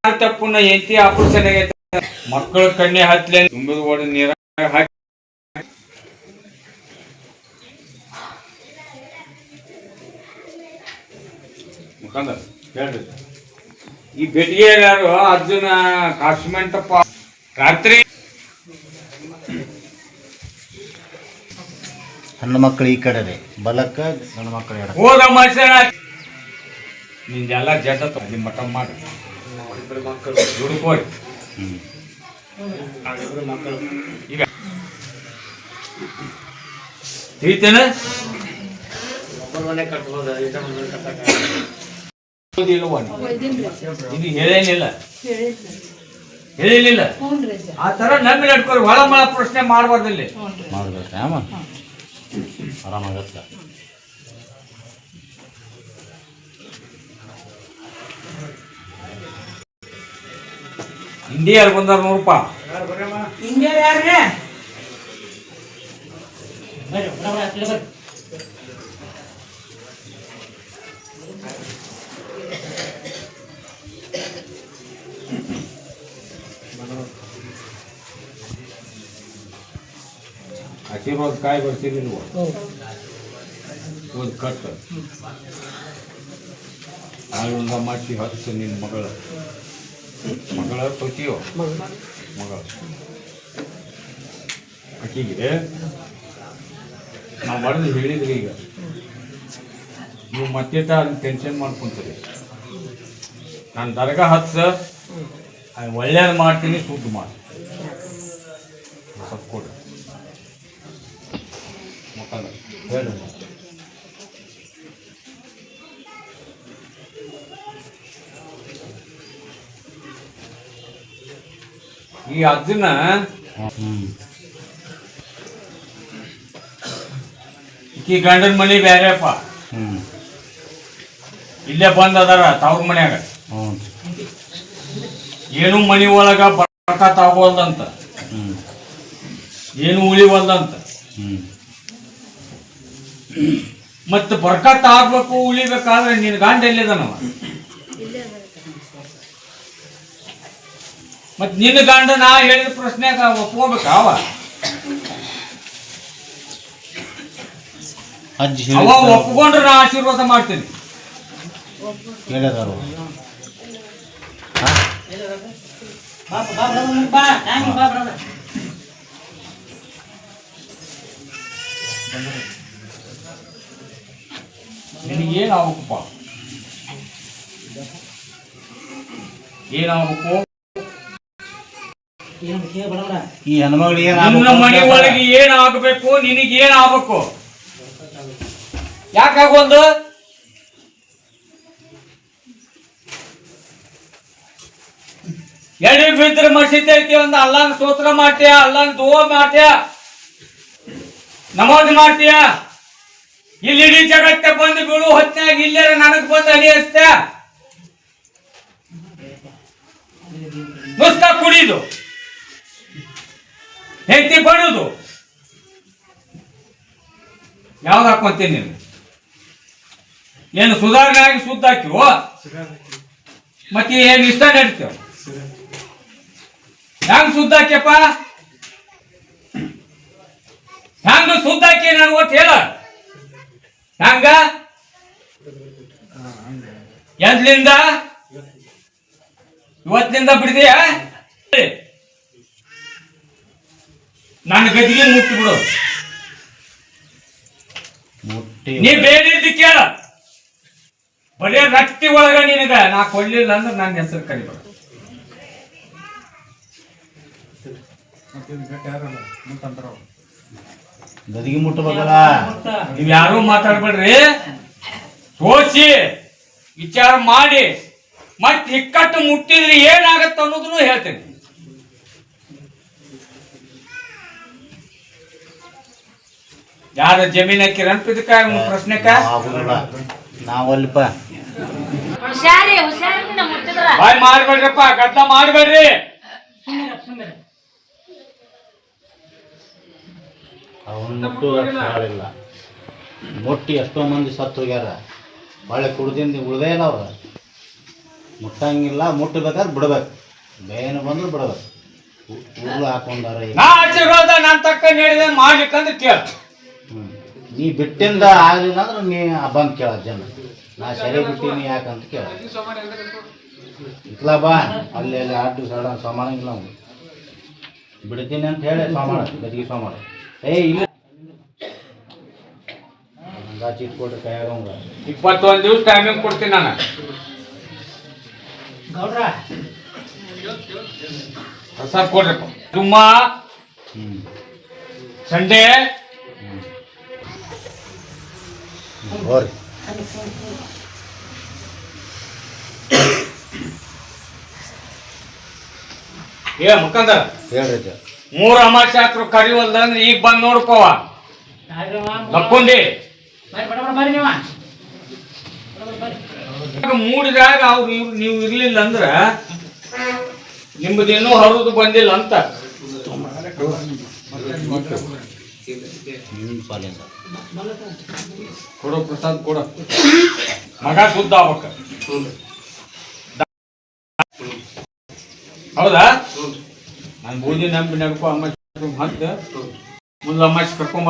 ತಪ್ಪುನ ಎಂತಿ operation ಆಗೈತೆ ಮಕ್ಕಳ ಕಣ್ಣೆ ಹತ್ಲೆ ತುಂಬಿದ ಓಡಿ ನೀರ ಹಾಕಿ ಮುಖಂಡ ಹೇಳ್ರಿ ಈ ಬೆಟ್ಟಿಗೆ ಯಾರು ಅರ್ಜುನ ಕಾಶ್ಮಂಟಪ್ಪ ರಾತ್ರಿ ಹೆಣ್ಣು ಮಕ್ಕಳು ಈ ಕಡೆ ಬಲಕ್ಕ ಗಂಡು ಮಕ್ಕಳು ಹೋದ ಮನುಷ್ಯನ ನಿಂದೆಲ್ಲ ಜಟ ನಿಮ್ಮ ಮಠ ಮಾಡಿ ದುಡ್ಕೋರಿ ಈಗ ತಿಳಿತೇನ ಇದು ಹೇಳೇನಿಲ್ಲ ಹೇಳಿಲ್ಲ ಆ ತರ ನಂಬಿ ನಡ್ಕೋರಿ ಒಳ ಮಳ ಪ್ರಶ್ನೆ ಮಾಡ್ಬಾರ್ದಲ್ಲಿ ಮಾಡ್ಬೇಕು ಆರಾಮಾಗತ್ತ ಇಂಡಿಯಾರು ಬಂದಾರ 100 ರೂಪಾಯಿ ಇಂಡಿಯಾ ಯಾರ್ರಿ ಆಶೀರ್ವಾದ ಕಾಯಿ ಬರ್ತಿರ್ಲಿಲ್ವ ಒಂದು ಕಟ್ ಆಳೊಂದ ಮಾಡಿ ಹತ್ತು ನಿನ್ನ ಮಗಳ ತೊತಿಯೋ ಮಗಳ ಆಕಿಗೆ ನಾವು ಬರೆದು ಹೇಳಿದ್ರಿ ಈಗ ನೀವು ಮತ್ತೆ ಅದನ್ನ ಟೆನ್ಷನ್ ಮಾಡ್ಕೊಂತೀರಿ ನಾನು ದರ್ಗಾ ಹತ್ತು ಒಳ್ಳೇದು ಮಾಡ್ತೀನಿ ಸುದ್ದು ಮಾಡಿ ಸ್ವಲ್ಪ ಕೊಡ್ರಿ ಮಕ್ಕಳ ಹೇಳಿ ಈ ಅಜ್ಜನ ಈ ಗಂಡನ ಮನೆ ಬ್ಯಾರೆಪ್ಪ ಇಲ್ಲೇ ಬಂದ್ ಅದಾರ ತವ್ರ ಮನ್ಯಾಗ ಏನು ಮನಿ ಒಳಗ ಬರ್ಕತ್ ಆಗೋಲ್ದಂತ ಏನು ಉಳಿವಲ್ದಂತ ಮತ್ತ ಬರ್ಕತ್ ಆಗ್ಬೇಕು ಉಳಿಬೇಕಾದ್ರೆ ನಿನ್ ಗಂಡ ಎಲ್ಲಿದಾನವ ಮತ್ ನಿನ್ನ ಗಂಡ ನಾ ಹೇಳಿದ ಪ್ರಶ್ನೆಗ ಒಪ್ಕೋಬೇಕ ಅವ ಒಪ್ಕೊಂಡ್ರೆ ನಾ ಆಶೀರ್ವಾದ ಮಾಡ್ತೀನಿ ನಿನಗೇನಾಗಬೇಕಪ್ಪ ಏನಾಗಬೇಕು ಈ ಹೆಣ್ಮಗಳಿಗೆ ನನ್ನ ಮನೆ ಒಳಗೆ ಏನಾಗಬೇಕು ನಿನಗೇನಾಗಬೇಕು ಯಾಕಾಗೊಂದು ಎಡಿ ಬಿದ್ರೆ ಮಸೀದಿ ಐತಿ ಒಂದು ಅಲ್ಲಾನ ಸ್ತೋತ್ರ ಮಾಡ್ತೀಯ ಅಲ್ಲಾನ ದುವಾ ಮಾಡ್ತೀಯ ನಮಾಜ್ ಮಾಡ್ತೀಯ ಇಲ್ಲಿ ಇಡೀ ಜಗತ್ತೆ ಬಂದು ಬೀಳು ಹೊತ್ನಾಗ ಇಲ್ಲೇ ನನಗ್ ಬಂದು ಅಡಿ ಹಚ್ತ ನುಸ್ಕ ಕುಡಿದು ಹೆಂಡತಿ ಬಡುದು ಯಾವ್ದು ಹಾಕೊಂತೀನಿ ನೀನು ಏನು ಸುಧಾರಣೆ ಆಗಿ ಸುದ್ದ ಹಾಕಿವೋ ಮತ್ತೆ ಏನ್ ಇಷ್ಟ ನಡೀತೀವ ಹೆಂಗ್ ಸುದ್ದ ಹಾಕ್ಯಪ್ಪ ಹೆಂಗ ಸುದ್ದ ಹಾಕಿ ನಾನು ಒಟ್ಟು ಹೇಳ ಹೆಂಗ ಎಂದ್ಲಿಂದ ಇವತ್ತಿನಿಂದ ಬಿಡಿದೆಯಾ ನನ್ನ ಗದಿಗೆ ಮುಟ್ಟಿ ಬಿಡು ನೀ ಬೇಡಿದ್ದು ಕೇಳ ಬರೀ ರಕ್ತಿ ಒಳಗ ನಿನಗ ನಾ ಕೊಡ್ಲಿಲ್ಲ ಅಂದ್ರೆ ನನ್ನ ಹೆಸರು ಕರಿಬೇಡ ಗದಿಗೆ ಮುಟ್ಟಬೇಕಲ್ಲ ನೀವ್ ಯಾರು ಮಾತಾಡ್ಬೇಡ್ರಿ ಸೋಸಿ ವಿಚಾರ ಮಾಡಿ ಮತ್ ಇಕ್ಕಟ್ಟು ಮುಟ್ಟಿದ್ರಿ ಏನಾಗತ್ತ ಅನ್ನೋದನ್ನು ಹೇಳ್ತೇನೆ ಯಾರ ಜಮೀನ್ ಹಾಕಿ ರಂಪಿದಕ್ಕ ಪ್ರಶ್ನೆಕ್ಕ ನಾವಲ್ಪ ಬಾಯ್ ಮಾಡ್ಬೇಡ್ರಪ್ಪ ಗದ್ದ ಮಾಡ್ಬೇಡ್ರಿ ಅವನು ಮುಟ್ಟುವುದಿಲ್ಲ ಮುಟ್ಟಿ ಎಷ್ಟೋ ಮಂದಿ ಸತ್ತು ಹೋಗ್ಯಾರ ಒಳ್ಳೆ ಕುಡ್ದಿಂದ ಉಳ್ದೇ ಇಲ್ಲ ಅವ್ರ ಮುಟ್ಟಂಗಿಲ್ಲ, ಮುಟ್ಟಬೇಕಾದ್ರೆ ಬಿಡ್ಬೇಕು, ಬೇನ ಬಂದ್ರೆ ಬಿಡ್ಬೇಕು. ಉರುಳು ಹಾಕೊಂಡಾರ ನಾ ಆಶೀರ್ವಾದ ನನ್ನ ತಕ್ಕ ನೀಡಿದೆ ಮಾಡ್ಲಿಕ್ಕಂದ್ರೆ ಕೇಳ. ನೀ ಬಿಟ್ಟಿಂದ ಆಗಲಿಲ್ಲ ಅಂದ್ರೆ ನೀ ಬಂದು ಕೇಳ ಜನ, ನಾ ಸರಿ ಬಿಟ್ಟೀನಿ ಯಾಕಂತ ಕೇಳ. ಇತ್ಲಾ ಬಾ ಅಲ್ಲಿ ಅಲ್ಲಿ ಆಟು ಸಡ ಸೋಮಾನಂಗಿಲ್ಲ ಅವ್ನು ಬಿಡ್ತೀನಿ ಅಂತ ಹೇಳಿ ಸೋಮಾನ ಗದಿಗೆ ಸೋಮಾನ ಇಲ್ಲ ಚೀಟ್ ಕೊಟ್ರೆ ಕೈಯಾಗ 21 ದಿವಸ ಟೈಮಿಂಗ್ ಕೊಡ್ತೀನಿ ನಾನು. ಪ್ರಸಾದ್ ಕೊಡ್ರಪ್ಪ. ಜುಮ್ಮ ಸಂಡೇ ಹೋರಿ ಏ ಮುಖಂದರ ಹೇಳ್ರಿ 3 ಅಮಾವಾಸ್ಯೆ ಆತ್ರು ಕರಿವಲ್ದಂದ್ರೆ ಈಗ ಬಂದು ನೋಡ್ಕೋವ ಲಕ್ಕೊಂಡಿ ಮೂಡಿದಾಗ ಅವ್ರು ನೀವು ಇರ್ಲಿಲ್ಲ ಅಂದ್ರ ನಿಮ್ಮದೇನೋ ಹರಿದು ಬಂದಿಲ್ಲ ಅಂತ. ಕೊಡೋ ಪ್ರಸಾದ್ ಕೊಡ, ಮಗ ಶುದ್ಧ ಆಗ್ಬೇಕ. ಹೌದಾ? ನಾನು ಬೂದಿ ನಂಬಿ ನಡ್ಕೊ ಅಮ್ಮ ಹತ್ತ ಮುಂದೆ ಅಮ್ಮ ಕರ್ಕೊಂಬ.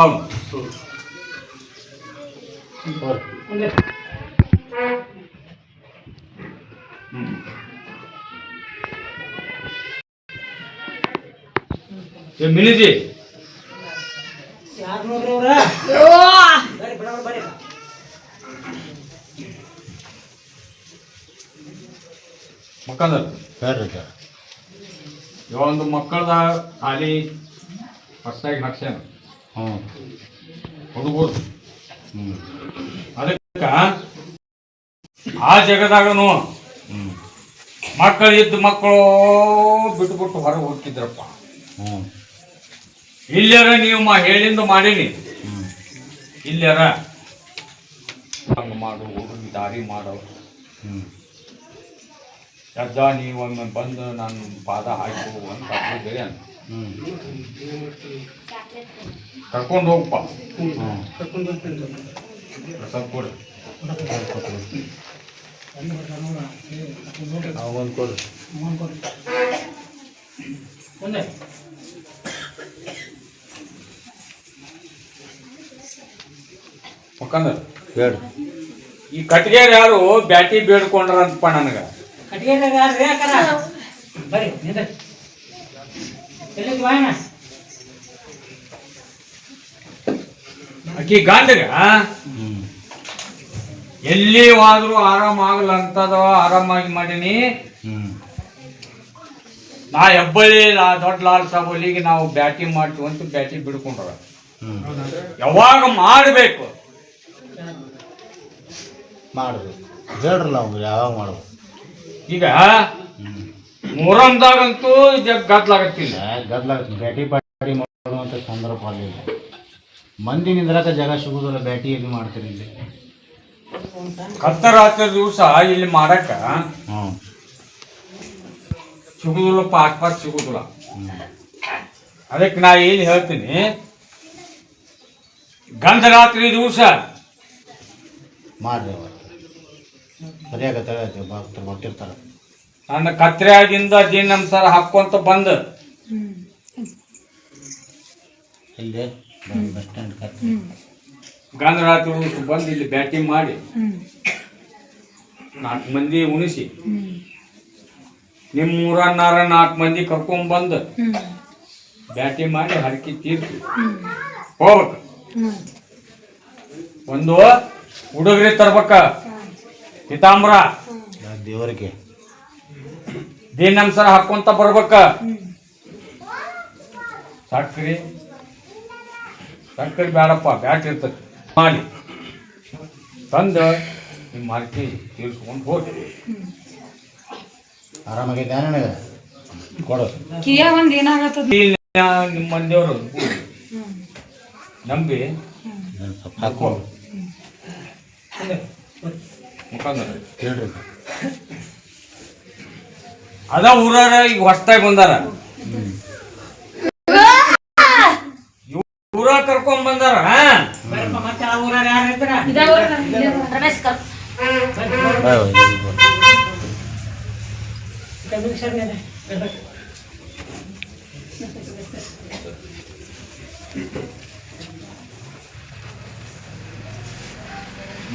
ಮಿನಿಜಿ ಮಕ್ಕಂದ್ರ ಒಂದು ಮಕ್ಕಳದ ಶಾಲಿ ಹೊಸದಾಗಿ ಹಾಕ್ಸ್ಯಾನ ಹುಡುಗರು. ಅದಕ್ಕ ಆ ಜಗದಾಗನು ಮಕ್ಕಳು ಇದ್ದ ಮಕ್ಕಳು ಬಿಟ್ಟು ಬಿಟ್ಟು ಹೊರಗೆ ಹೋಗ್ತಿದ್ರಪ್ಪ. ಇಲ್ಲಾರ ನೀವು ಹೇಳಿಂದ ಮಾಡೀನಿ, ಇಲ್ಲಾರ ಹಂಗ ಮಾಡು, ಹುಡುಗಿ ದಾರಿ ಮಾಡೋ ಎದ್ದ ನೀವೊಮ್ಮೆ ಬಂದು ನಾನು ಪಾದ ಹಾಕು ಅಂತ ಹೇಳಿ ಕರ್ಕೊಂಡು ಹೋಗಪ್ಪ. ಪ್ರಸಾದ್ ಕೊಡ್ರಿ, ಅವನ್ ಕೊಡ್ರಿ. ಮುಖಂದ್ರ ಹೇಳ್ರಿ, ಈ ಕಟ್ಗೆರ್ ಯಾರು ಬ್ಯಾಟಿ ಬೇಡ್ಕೊಂಡ್ರಂತಪ್ಪ ನನಗ. ಆಕಿ ಗಂಡಗ ಎಲ್ಲಿ ಹೋದ್ರು ಆರಾಮಾಗಲ್ಲ ಅಂತದ ಆರಾಮಾಗಿ ಮಾಡೀನಿ. ನಾ ಹೆಬ್ಬಳ್ಳಿ ದೊಡ್ಡ ಲಾಲ್ ಸಾಬೋಲಿಗೆ ನಾವು ಬ್ಯಾಟಿ ಮಾಡ್ತೀವಿ ಅಂತ ಬ್ಯಾಟಿ ಬಿಡ್ಕೊಂಡ್ರ. ಯಾವಾಗ ಮಾಡಬೇಕು ಮಾಡ್ಬೇಕು ಹೇಳ್ರಲ್ಲ ಅವ್ರು ಯಾವಾಗ ಮಾಡ್ಬೇಕು. ಈಗ ಮೊಹರಂದಾಗಂತೂ ಗದ್ಲಾಗತ್ತಿಲ್ಲ, ಗದ್ಲಾಗತ್ತೆ. ಬ್ಯಾಟಿ ಪಾಟಿ ಮಾಡುವಂಥ ಸಂದರ್ಭ ಆಗಲಿಲ್ಲ. ಮಂದಿ ನಿಂದ್ರಾಕ ಜಾಗ ಸಿಗುದಿಲ್ಲ, ಬ್ಯಾಟಿ ಎಲ್ಲಿ ಮಾಡ್ತೀರಿ ಇಲ್ಲಿ. ಕತ್ತರಾತ್ರಿ ದಿವಸ ಇಲ್ಲಿ ಮಾಡಕ್ಕ ಸಿಗುದಿಲ್ಲಪ್ಪ, ಆಸ್ಪಾಸ್ ಸಿಗುದಿಲ್ಲ. ಅದಕ್ಕೆ ನಾ ಏನು ಹೇಳ್ತೀನಿ, ಗಂಧರಾತ್ರಿ ದಿವಸ ಮಾಡ್ರಿ. ಸರಿಯಾಗತ್ತೆ, ಭಕ್ತರು ಹೊಟ್ಟಿರ್ತಾರೆ. ನನ್ನ ಕತ್ರೆಯಾಗಿಂದ ದಿನಂಸರ ಹಾಕ್ಕೊಂತ ಬಂದು ಇಲ್ಲಿ ಬಸ್ ಸ್ಟ್ಯಾಂಡ್ ಗಂಧರಾತ್ರಿ ದಿವಸ ಬಂದು ಇಲ್ಲಿ ಬ್ಯಾಟಿಂಗ್ ಮಾಡಿ 4 ಮಂದಿ ಉಣಿಸಿ ನಿಮ್ಮ ಊರನ್ನಾರ 4 ಮಂದಿ ಕರ್ಕೊಂಡ್ಬಂದು ಬ್ಯಾಟಿಂಗ್ ಮಾಡಿ ಹರಕಿ ತೀರ್ಸಿ ಹೋಗ್ಬೇಕು. ಒಂದು ಹುಡುಗರಿ ತರ್ಬೇಕ, ಪಿತಾಂಬ್ರ ದೇವರಿಗೆ ದಿನಂಸರ ಹಾಕೊಂತ ಬರ್ಬೇಕ. ಸಕ್ರಿ ಬೇಡಪ್ಪ, ಬ್ಯಾಟ್ ಇರ್ತದೆ ಮಾಡಿ ತಂದು ನಿಮ್ಮ ಹರಕಿ ತೀರ್ಸ್ಕೊಂಡು ಹೋಗಿ. ಆರಾಮಾಗೈತೆ ನನಗೆ ಕೊಡು. ನಿಮ್ಮ ಮಂದಿಯವರು ನಂಬಿ ಹಾಕೋ ಮುಖಂದ್ರ ಹೇಳ್ರಿ. ಅದ ಊರಾರ ಈಗ ಹೊಸ್ತಾಗಿ ಬಂದಾರ, ಊರ ಕರ್ಕೊಂಡ್ ಬಂದಾರ.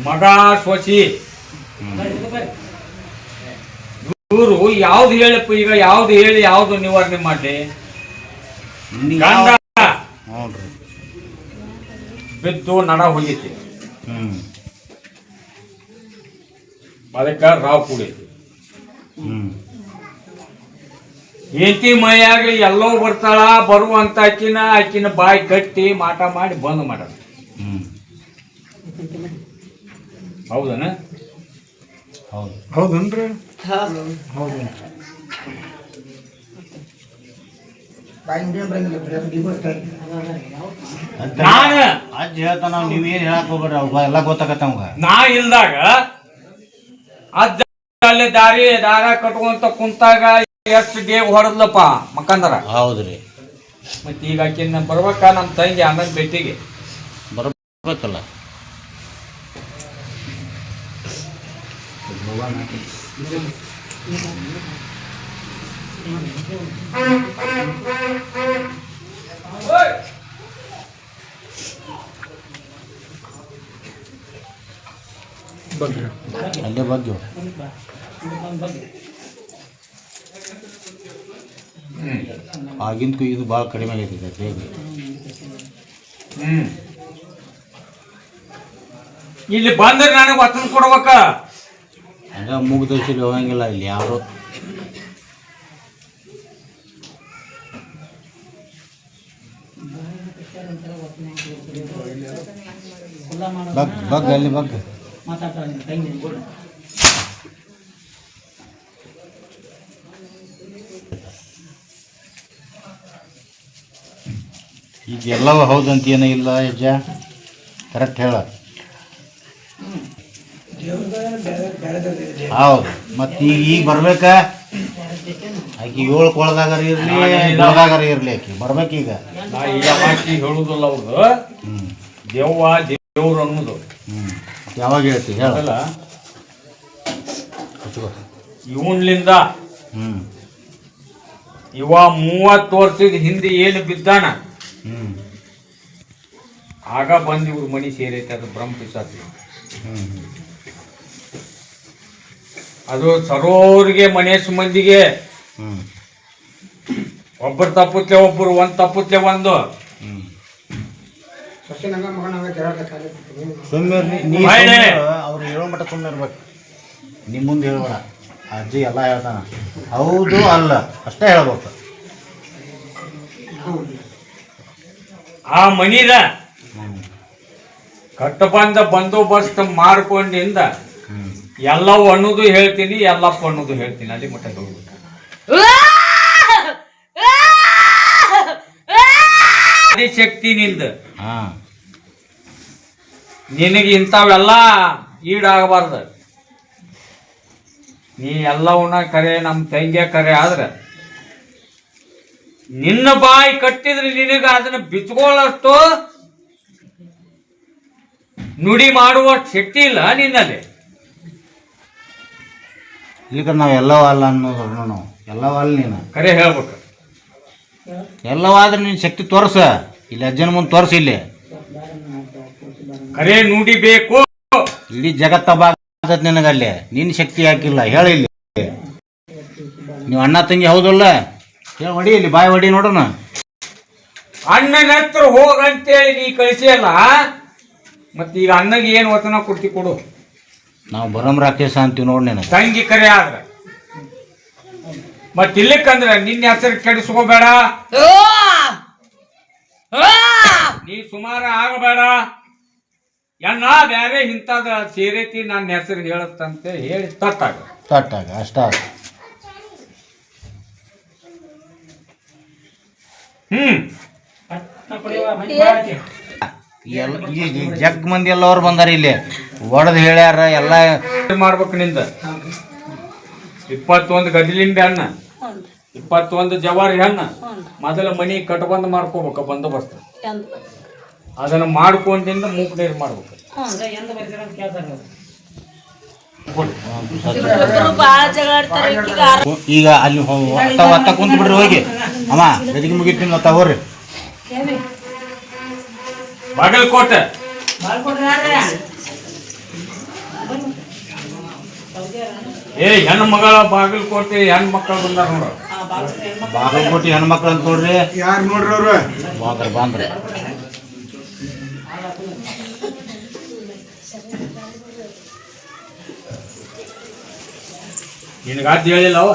ಮಗ ಸ್ವಚಿ ಇವರು ಯಾವ್ದು ಹೇಳಪ್ಪ ಈಗ ಯಾವ್ದು ಹೇಳಿ ಯಾವ್ದು ನಿವಾರಣೆ ಮಾಡ್ಲಿ ಗಂಡ ನೋಡ್ರಿ ಬಿದ್ದು ನಡ ಹೋಗೈತಿ ಹ್ಞೂ ಅದಕ್ಕೆ ರಾವ್ ಕೂಡೈತಿ ಹ್ಞೂ ಹೆಂಡತಿ ಮೈಯಾಗ ಎಲ್ಲೋ ಬರ್ತಾಳ ಬರುವಂತ ಆಕಿನ ಬಾಯಿ ಕಟ್ಟಿ ಮಾಟ ಮಾಡಿ ಬಂದ್ ಮಾಡೋದು ಹ್ಞೂ ಹೌದನ ಹೌದು ಹೌದನ್ರಿ ಹೌದು ನಾನು ಅಜ್ಜ ಹೇಳ್ತಾನ ನೀವೇನು ಹೇಳಕ್ ಹೋಗ್ಬೇಡ್ರಿ ಅವಾಗ ಎಲ್ಲ ಗೊತ್ತಾಗತ್ತ ಅವಾಗ ನಾ ಇಲ್ದಾಗ ಅಜ್ಜ ಅಲ್ಲೇ ದಾರ ಕಟ್ಕೊಂತ ಕುಂತಾಗ ಎಷ್ಟು ಡೇಗ್ ಹೊರದ್ಲಪ್ಪ ಮಕ್ಕಂದರ ಹೌದ್ರಿ ಮತ್ತೆ ಈಗ ಆಕಿನ ಬರ್ಬೇಕ ನಮ್ಮ ತಂಗಿ ಅನ್ನದ ಭೇಟಿಗೆ ಬರ್ಬೇಕಲ್ಲ ಅಲ್ಲೇ ಬಗ್ಗೆ ಆಗಿಂದಕ್ಕೂ ಇದು ಭಾಳ ಕಡಿಮೆ ಆಗೈತೆ ಹೇಗೆ ಇಲ್ಲಿ ಬಂದ್ರೆ ನನಗೆ ವಚನ ಕೊಡ್ಬೇಕ ಹಂಗ ಮುಗ್ದೈತಿ ಹೋಗಂಗಿಲ್ಲ ಇಲ್ಲಿ ಯಾರು ಬಗ್ ಅಲ್ಲಿ ಬಗ್ ಈಗ ಎಲ್ಲವೂ ಹೌದಂತ ಏನೂ ಇಲ್ಲ ಅಜ್ಜ ಕರೆಕ್ಟ್ ಹೇಳ ಹೌದು ಮತ್ತು ಈಗ ಬರ್ಬೇಕ ಆಕಿ 7 ಕೊಳದಾಗಾರ ಇರಲಿ ಬೆಳಗಾಗಾರ ಇರಲಿ ಆಕಿ ಬರ್ಬೇಕೀಗ ನಾ ಈಗ ಮಾತಿ ಹೇಳುದಿಲ್ಲ ಅವ್ರು ದೇವ್ವ ದೇವ್ರು ಅನ್ನೋದು ಯಾವಾಗ ಹೇಳ್ತಿ ಹೇಳ ಇವನ್ಲಿಂದ ಹ್ಞೂ ಇವ 30 ವರ್ಷದ ಹಿಂದೆ ಏನು ಬಿದ್ದಾನ ಹ್ಞೂ ಆಗ ಬಂದು ಇವ್ರ ಮನಿ ಸೇರೈತೆ ಅದು ಬ್ರಹ್ಮ ಪಿಸಾಚಿ ಹ್ಞೂ ಅದು ಸರೋರಿಗೆ ಮನೆ ಮಂದಿಗೆ ಹ್ಞೂ ಒಬ್ಬರು ತಪ್ಪುತ್ತೆ ಒಬ್ಬರು ಒಂದು ತಪ್ಪುತ್ತೆ ಒಂದು ಹ್ಞೂ ಸುಮ್ಮನೆ ನೀ ಅವ್ರು ಹೇಳೋ ಮಟ್ಟ ಸುಮ್ಮನೆ ಇರ್ಬೇಕು ನಿಮ್ಮ ಮುಂದೆ ಹೇಳ್ಬೇಡ ಅಜ್ಜಿ ಎಲ್ಲ ಹೇಳ್ತಾನ ಹೌದು ಅಲ್ಲ ಅಷ್ಟೇ ಹೇಳ್ಬೇಕು ಆ ಮನಿದ ಕಟ್ಟಬಂದ ಬಂದೋಬಸ್ತ್ ಮಾಡ್ಕೊಂಡಿಂದ ಎಲ್ಲವೂ ಅನ್ನೋದು ಹೇಳ್ತೀನಿ ಎಲ್ಲಪ್ಪ ಅನ್ನೋದು ಹೇಳ್ತೀನಿ ಅಲ್ಲಿ ಮಟ್ಟ ಹೋಗ್ಬೇಕು ಶಕ್ತಿ ನಿಂದ ಹಾಂ ನಿನಗೆ ಇಂಥವೆಲ್ಲ ಈಡಾಗಬಾರ್ದು ನೀ ಎಲ್ಲವನ್ನ ಕರೆ ನಮ್ಮ ತಂಗಿಯ ಕರೆ ಆದ್ರೆ ನಿನ್ನ ಬಾಯಿ ಕಟ್ಟಿದ್ರೆ ನಿನಗೆ ಅದನ್ನ ಬಿಚ್ಕೊಳ್ಳಷ್ಟು ನುಡಿ ಮಾಡುವ ಶಕ್ತಿ ಇಲ್ಲ ನಿನ್ನಲ್ಲಿ ಈಗ ನಾವು ಎಲ್ಲವೂ ಅಲ್ಲ ಅನ್ನೋದು ನಾವು ಎಲ್ಲವೂ ಅಲ್ಲ ನೀನು ಕರೆ ಹೇಳ್ಬೇಕು ಎಲ್ಲವಾದ್ರೆ ನೀನು ಶಕ್ತಿ ತೋರ್ಸ ಇಲ್ಲಿ ಅಜ್ಜನ ಮುಂದೆ ತೋರ್ಸ ಇಲ್ಲಿ ಕರೆ ನುಡಿ ಬೇಕು ಇಡೀ ಜಗತ್ತ ಬಾಗತ್ ನಿನಗಲ್ಲಿ ನಿನ್ನ ಶಕ್ತಿ ಹಾಕಿಲ್ಲ ಹೇಳಿ ಇಲ್ಲಿ ನೀವು ಅಣ್ಣ ತಂಗಿ ಹೌದಲ್ಲ ಹೇಳಿ ಹೊಡಿ ಇಲ್ಲಿ ಬಾಯಿ ಹೊಡಿ ನೋಡೋಣ ಅಣ್ಣನ ಹತ್ರ ಹೋಗಂತೇಳಿ ನೀ ಕಳಿಸಿಯಲ್ಲ ಮತ್ತೆ ಈಗ ಅಣ್ಣಗೆ ಏನು ವಚನ ಕೊಡ್ತಿ ಕೊಡು ನಾವು ಬರಮ್ ರಾಕೇಶ ಅಂತೀವಿ ನೋಡಿ ನನಗೆ ತಂಗಿ ಕರೆ ಆದ್ರೆ ಮತ್ತೆ ಇಲ್ಲಕ್ಕಂದ್ರೆ ನಿನ್ನ ಹೆಸರು ಕೆಡಿಸ್ಕೋಬೇಡ ನೀ ಸುಮಾರ ಆಗಬೇಡ ಎನ್ನ ಬ್ಯಾರೆ ಇಂಥದ ಸೇರೈತಿ ನನ್ನ ಹೆಸರು ಹೇಳತ್ತಂತೆ ಹೇಳಿ ತಟ್ಟಾಗ ತಟ್ಟಾಗ ಅಷ್ಟ ಈ ಜಗ್ ಮಂದಿ ಎಲ್ಲವ್ರು ಬಂದಾರ ಇಲ್ಲಿ ಒಡೆದು ಹೇಳ್ಯಾರ ಎಲ್ಲ ಮಾಡ್ಬೇಕು ನಿಂದ 21 ಗದಿಲಿಂಬೆ ಹಣ್ಣ 21 ಜವಾರಿ ಹಣ್ಣ ಮೊದಲ ಮನಿ ಕಟ್ಬಂದ್ ಮಾಡ್ಕೋಬೇಕು ಬಂದೋಬಸ್ತ್ ಅದನ್ನ ಮಾಡ್ಕೊಂಡಿಂದ ಮೂಕ್ ನೀರು ಮಾಡ್ಬೇಕು ಈಗ ಅಲ್ಲಿ ಒತ್ತ ಕುಂತ ಬಿಡ್ರಿ ಹೋಗಿ ಅಮ್ಮ ಗದಿಗೆ ಮುಗಿತೀನಿ ಮತ್ತ ಹೋಗ್ರಿ ಬಾಗಲಕೋಟೆ ಏ ಹೆಣ್ಣು ಮಗಳ ಬಾಗಲಕೋಟೆ ಹೆಣ್ಣು ಮಕ್ಕಳು ಬಂದಾರ ನೋಡ ಬಾಗಲಕೋಟೆ ಹೆಣ್ಮಕ್ಳು ಅಂತ ನೋಡ್ರಿ ಯಾರು ನೋಡ್ರಿ ಅವ್ರು ಬಾಂದ್ರಿ ನಿನಗಾದ ಹೇಳಿಲ್ಲ ಅವ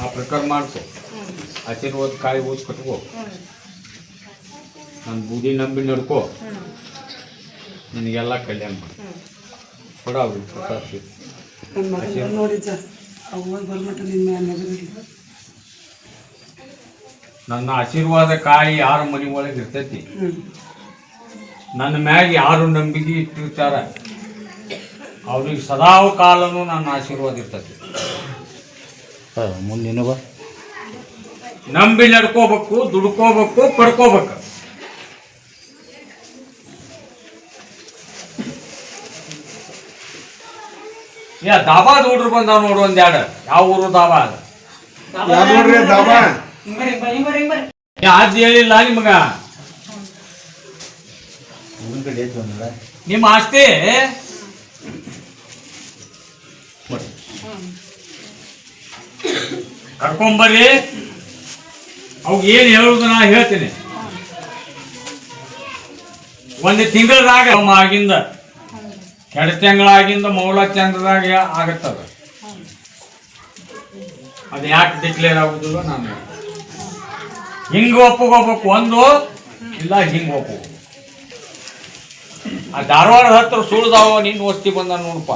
ಆ ಪ್ರಕಾರ ಮಾಡ್ಕೊ ಆಶೀರ್ವಾದ ಕಾಯಿ ಓದ್ ಕಟ್ಕೋ ನನ್ನ ಬೂದಿ ನಂಬಿ ನಡ್ಕೋ ನಿನಗೆಲ್ಲ ಕಲ್ಯಾಣ ಮಾಡಿ ಕೊಡ ಅವ್ರಿಗೆ ಪ್ರಸಾದ ನೋಡಿ ಸರ್ ಅವಾಗ ಬರ್ಮಟ್ಟ ನಿಮ್ಮ ನಗರಲ್ಲಿ ನನ್ನ ಆಶೀರ್ವಾದ ಕಾಯಿ ಯಾರ ಮನೆ ಒಳಗೆ ಇರ್ತೈತಿ ನನ್ನ ಮ್ಯಾಗ ಯಾರು ನಂಬಿಕೆ ಇಟ್ಟಿರ್ತಾರ ಅವ್ರಿಗೆ ಸದಾವ ಕಾಲನು ನನ್ನ ಆಶೀರ್ವಾದ ಇರ್ತೈತಿ ಮುಂದೆ ನಿನಗ ನಂಬಿ ನಡ್ಕೋಬೇಕು ದುಡ್ಕೋಬೇಕು ಪಡ್ಕೋಬೇಕು ಯಾ ದಾಬಾ ಹುಡ್ರು ಬಂದಾವ ನೋಡು ಒಂದೆರಡು ಯಾವ ಊರು ದಾಬಾ ಅದ ಯಾರು ನೋಡ್ರಿ ದಾಬಾ ಯಾವ್ದು ಹೇಳಿಲ್ಲ ನಿಮಗ ನಿಮ್ಮ ಆಸ್ತಿ ಕರ್ಕೊಂಬರ್ರಿ ಅವಾಗ ಏನು ಹೇಳುದು ನಾ ಹೇಳ್ತೀನಿ ಒಂದು ತಿಂಗಳದಾಗ ಆಗಿಂದ 2 ತಿಂಗಳಾಗಿಂದ ಮೌಲ ಚಂದ್ರದಾಗ ಆಗತ್ತದ ಅದು ಯಾಕೆ ಡಿಕ್ಲೇರ್ ಆಗುದಿಲ್ಲ ನಾನು ಹಿಂಗ ಒಪ್ಪಗೋಗ್ಬೇಕು ಒಂದು ಇಲ್ಲ ಹಿಂಗ ಒಪ್ಪು ಆ ಧಾರವಾಡ ಹತ್ರ ಸುಳ್ದಾವ ನಿನ್ನ ವಸ್ತಿ ಬಂದ ನೋಡಪ್ಪ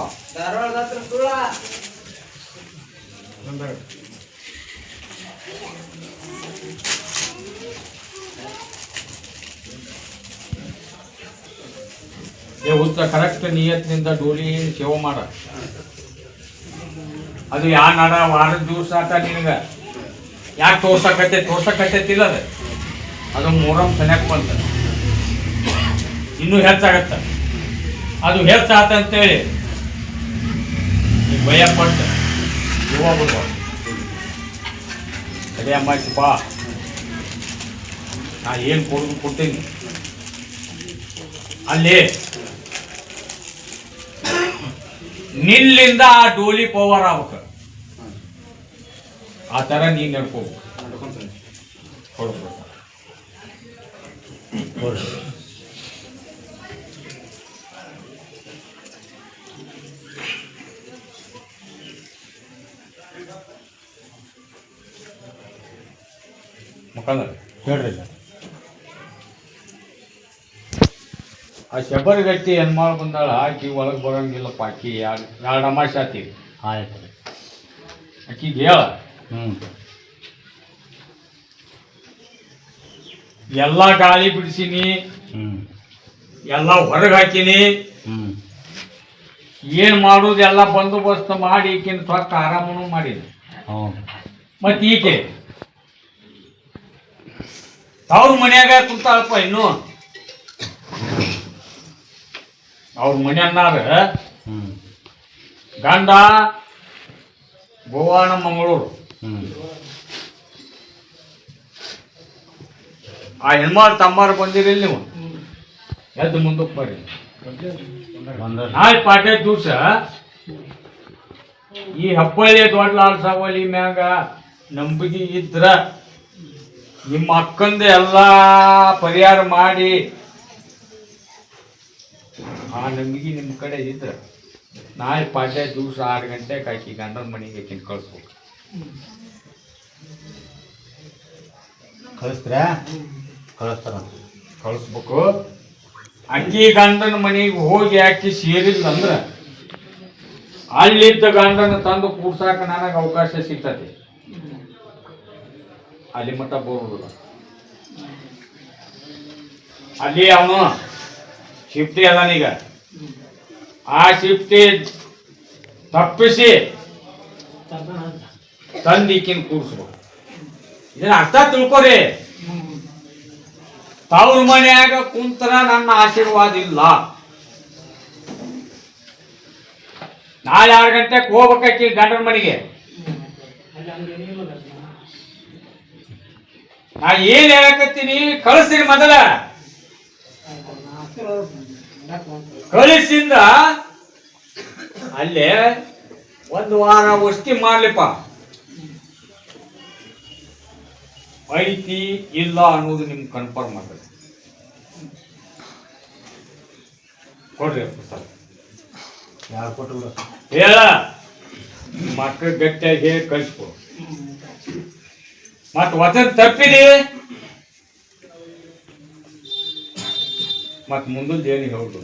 ಹುತ್ತ ಕರೆಕ್ಟ್ ನಿಯತ್ನಿಂದ ಡೋಲಿ ಸೇವೆ ಮಾಡ ಅದು ಯಾ ನಾಡ ವಾರದ ದಿವಸ ಆಟ ನಿನಗ ಯಾಕೆ ತೋರ್ಸಕತ್ತೈತಿಲ್ಲ ಅದು ಮೊಹರಂ ಸನ್ಯಾಕ್ ಬಂತ ಇನ್ನೂ ಹೆಚ್ಚಾಗತ್ತ ಅದು ಹೆಚ್ಚಾತ ಅಂತೇಳಿ ಭಯ ಪಟ್ಟ ಯುವ ಬಿಡ್ಬ ಅದೇ ಅಮ್ಮಾಚಿಪ್ಪ ನಾ ಏನು ಕೊಡ್ತೀನಿ ಅಲ್ಲಿ ನಿನ್ನಿಂದ ಆ ಡೋಲಿ ಪವರ್ ಆಗ್ಬೇಕು ಆ ಥರ ನೀನು ನಡ್ಕೋಬೇಕು ಹೇಳ್ರಿ ಆ ಶಬರಗಟ್ಟಿ ಹೆಣ್ಮಾಳು ಬಂದಾಳ ಆಕಿ ಒಳಗೆ ಬರಂಗಿಲ್ಲಪ್ಪ ಆಕಿ ಎರಡು ಅಮಾಸೆ ಆತಿ ಆಯ್ತು ಆಕಿಗೆ ಹೇಳ ಎಲ್ಲ ಗಾಳಿ ಬಿಡಿಸೀನಿ ಎಲ್ಲ ಹೊರಗೆ ಹಾಕಿನಿ ಏನು ಮಾಡೋದು ಎಲ್ಲ ಬಂದೋಬಸ್ತ್ ಮಾಡಿ ಈಕಿನ ಸ್ವಕ್ಕ ಆರಾಮನು ಮಾಡೀನಿ ಮತ್ತು ಈಕೆ ಅವ್ರ ಮನ್ಯಾಗ ಕುಂತಾಳಪ್ಪ ಇನ್ನು ಅವ್ರ ಮನೆ ಅನ್ನಾರ ಗಂಡ ಗೋವಾಣ ಮಂಗಳೂರು ಆ ಹೆಣ್ಮಾರು ತಮ್ಮಾರು ಬಂದಿರಲಿ ನೀವು ಎದ್ದು ಮುಂದಕ್ಕೆ ಬರ್ರಿ ನಾಳೆ ಪಾಠ ದಿವಸ ಈ ಹಬ್ಬಳ್ಳಿ ದೊಡ್ಡ ಲಾಲ್ ಸಾವಳಿ ಮ್ಯಾಗ ನಂಬಿಕೆ ಇದ್ರ ನಿಮ್ಮ ಅಕ್ಕಂದ ಎಲ್ಲ ಪರಿಹಾರ ಮಾಡಿ ಆ ನಂಬಿಕೆ ನಿಮ್ಮ ಕಡೆ ಇದ್ರೆ ನಾಳೆ ಪಾಠ ದಿವಸ 6 ಗಂಟೆಗೆ ಆಕಿ ಗಂಡನ ಮನೆಗೆ ಕಳಿಸ್ಬೇಕು ಕಳಿಸ್ತೀರಾ ಕಳಿಸ್ಬೇಕು ಅಕ್ಕಿ ಗಂಡನ ಮನೆಗೆ ಹೋಗಿ ಆಕಿ ಸೇರಿಲ್ಲ ಅಂದ್ರೆ ಅಲ್ಲಿದ್ದ ಗಂಡನ ತಂದು ಕೂಡ್ಸಾಕ ನನಗೆ ಅವಕಾಶ ಸಿಗ್ತದೆ ಅಲ್ಲಿ ಮಟ್ಟ ಬರುವುದಿಲ್ಲ ಅಲ್ಲಿ ಅವನು ಶಿಫ್ಟಿ ಅದಾನೀಗ ಆ ಶಿಫ್ಟಿ ತಪ್ಪಿಸಿ ತಂದಿಕ್ಕಿನ ಕೂಡಿಸ್ಬೇಕು ಇದನ್ನ ಅರ್ಥ ತಿಳ್ಕೊರಿ ತವ್ರ ಮನ್ಯಾಗ ಕುಂತರ ನನ್ನ ಆಶೀರ್ವಾದ ಇಲ್ಲ ನಾಳೆ 6 ಗಂಟೆಗೆ ಹೋಗ್ಬೇಕಾಕಿ ಗಂಡನ ಮನೆಗೆ. ನಾ ಏನ್ ಹೇಳಕತ್ತೀನಿ ಕಳಿಸ್ತೀನಿ ಮೊದಲ. ಕಳಿಸಿಂದ ಅಲ್ಲೇ 1 ವಾರ ವಸ್ತಿ ಮಾಡ್ಲಿಪ್ಪ. ಐತಿ ಇಲ್ಲ ಅನ್ನೋದು ನಿಮ್ಗೆ ಕನ್ಫರ್ಮ್ ಆಗ್ತದೆ. ಕೊಡ್ರಿ ಪುಸ್ತಕ. ಯಾರು ಕೊಟ್ಟು ಹೇಳ ಮಕ್ಕಳು ಗಟ್ಟಿಯಾಗಿ ಹೇಳಿ ಕಳಿಸ್ಕೊ. ಮತ್ ವಚನ ತಪ್ಪಿದಿ ಮತ್ ಮುಂದೊಂದು ಏನು ಹೇಳ್ದು.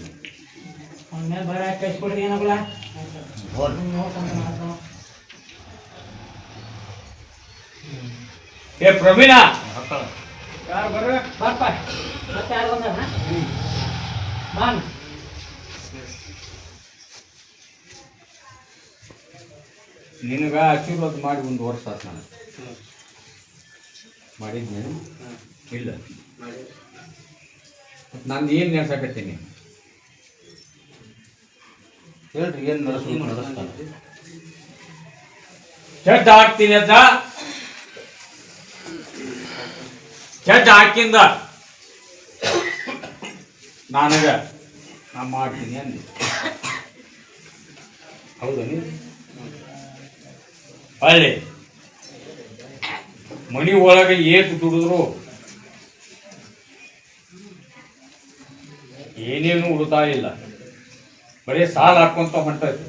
ಏ ಪ್ರವೀಣ ನಿನಗ ಆಶೀರ್ವಾದ ಮಾಡಿ 1 ವರ್ಷ ಆಯ್ತು. ನಾನು ಮಾಡಿದ್ನೇನು ಇಲ್ಲ. ನಂದು ಏನು ನೆನ್ಸಕತ್ತೀನಿ ಹೇಳ್ರಿ ಏನು ನಡೆಸ್ತಾನೆ. ಚಡ್ಡ ಹಾಕ್ತೀನಿ ಅಂತ ಚಡ್ಡ ಹಾಕಿಂದ ನನಗ ನಾ ಮಾಡ್ತೀನಿ ಅಂದೆ. ಹೌದಾ ನೀವು ಅಲ್ಲಿ ಮನಿ ಒಳಗೆ ಏಟು ದುಡಿದ್ರು ಏನೇನು ಉಳಿತಾಯ ಇಲ್ಲ, ಬರೀ ಸಾಲ ಹಾಕೊಂತ ಹೊಂಟೈತಿ.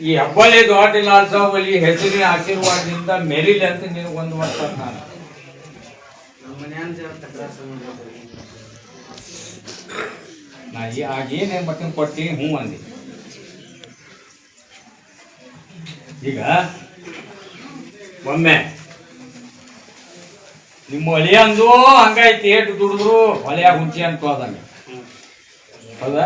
ಈ ಹೆಬ್ಬಳ್ಳಿ ದೊಡ್ಡ ಲಾಲ್ಸಾವಲ್ಲಿ ಹೆಸರಿನ ಆಶೀರ್ವಾದದಿಂದ ಮೆರಿಲಿ ಅಂತ ನಿನಗೆ 1 ವರ್ಷ ನಾನು ಆಗೇನೇ ಮತ್ತನ್ ಕೊಡ್ತೀನಿ ಹ್ಞೂ ಅಂದಿ. ಈಗ ಒಮ್ಮೆ ನಿಮ್ಮ ಹೊಲಿಯಂದು ಹಂಗೈತಿ, ಏಟು ದುಡಿದ್ರು ಹೊಲೆಯಾಗ ಹುಂಚಿ ಅಂತ ಹೋದಂಗೆ ಹೌದಾ.